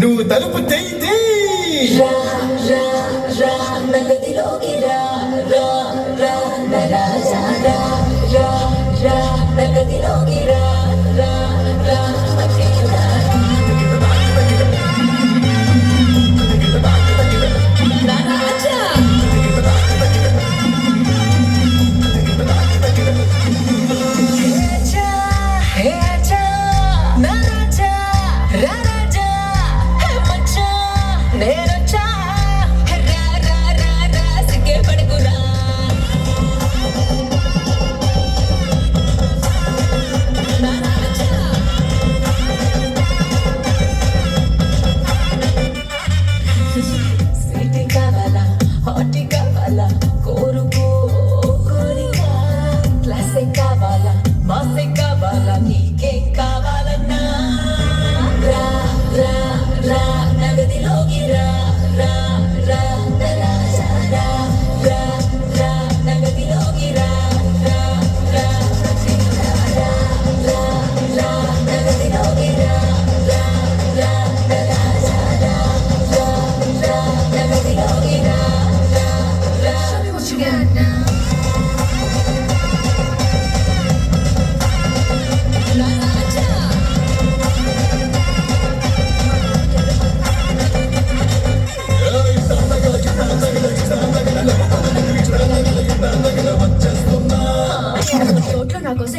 నువ్వు తలుపు తెయితే నగదిలోకి రా రా రా రాజా రా రా రా నగదిలోకి రా రా రా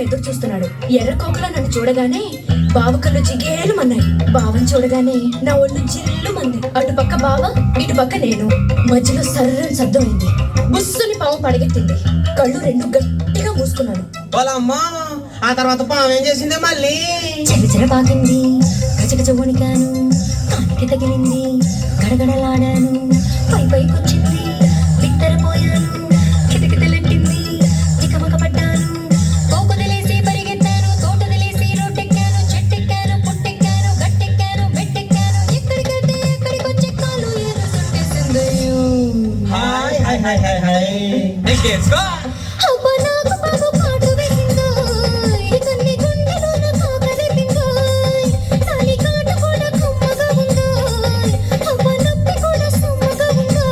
ఎదురు చూస్తున్నాడు. ఎర్రకోకలా నన్ను చూడగానే బావ కళ్ళు జిగేలుమన్నాయి. బావని చూడగానే నా ఒళ్ళు జిల్లుమంది. అటు పక్క బావ, ఇటు పక్క నేను. మధ్యలో సర్రని శబ్దమైంది. బుస్సుని పాము పడగెత్తింది. కళ్ళు రెండు గట్టిగా మూసుకున్నాను. ఆ తర్వాత పాము ఏం చేసిందే మళ్ళీ చెరచెర పాకింది. గజగజ వణికాను. కానికి తగిలింది. గడగడలాడాను. పై పైకొచ్చింది. బిత్తరపోయాను. కిటకిటలెట్టింది. తికమక పడ్డాను. పోకుదిలేసి పరిగెత్తాను. తోటదిలేసి రోడ్డెక్కాను. చెట్టెక్కాను. పుట్టెక్కాను. గట్టెక్కాను. మెట్టెక్కాను. ఎక్కడికంటే ఎక్కడికొచ్చి కాలు ఏదో సుట్టేసిందయ్యో. హాయ్ హాయ్ హాయ్ హాయ్ హాయ్ ఎక్కేసుకో. అబ్బా నాకు పాము కాటు వేసిందో. కన్ని గుండెలోన కాకలేపిందో. తాలి కాటు కూడా కమ్మగా ఉందో. అబ్బా నొప్పి కూడా సమ్మగా ఉందో.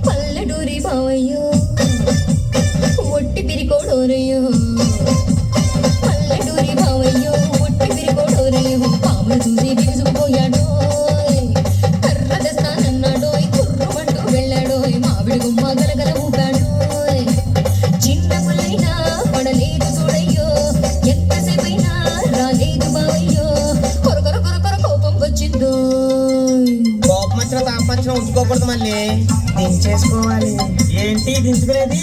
పల్లెటూరి బావయ్యో. ఒట్టి పిరికోడోరయ్యో. పల్లెటూరి బావయ్యో. ఒట్టి పిరికోడోరయ్యో. పాములు చూసి బిగుసుకుపోయాడో. కర్ర తెస్తానన్నాడోయ్. కుర్రుమంటూ వెళ్ళాడోయ్. మామిడి గుమ్మ గలగల ఊపాడోయ్. చిన్న పుల్లైనా పడలేదు చూడయ్యో. ఎంతసేపైనా రాలేదు బావయ్యో. కొరకొర కొరకొర కోపం వచ్చిందో. కోపం వచ్చిన తాపంచిన ఉంచుకోకూడదు మళ్ళీ దించేసుకోవాలి. ఏంటి దించుకునేది?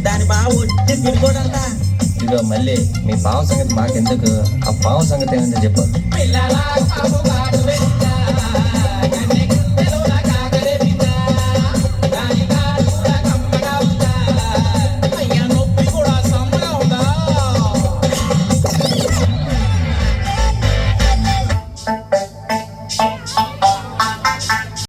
దాని బాగా ఒట్టి తిరిగోడంతా. ఇదిగో మళ్ళీ మీ పావు సంగతి మాకెందుకు? ఆ పావు సంగతి ఏమిటో చెప్పు. పిల్లల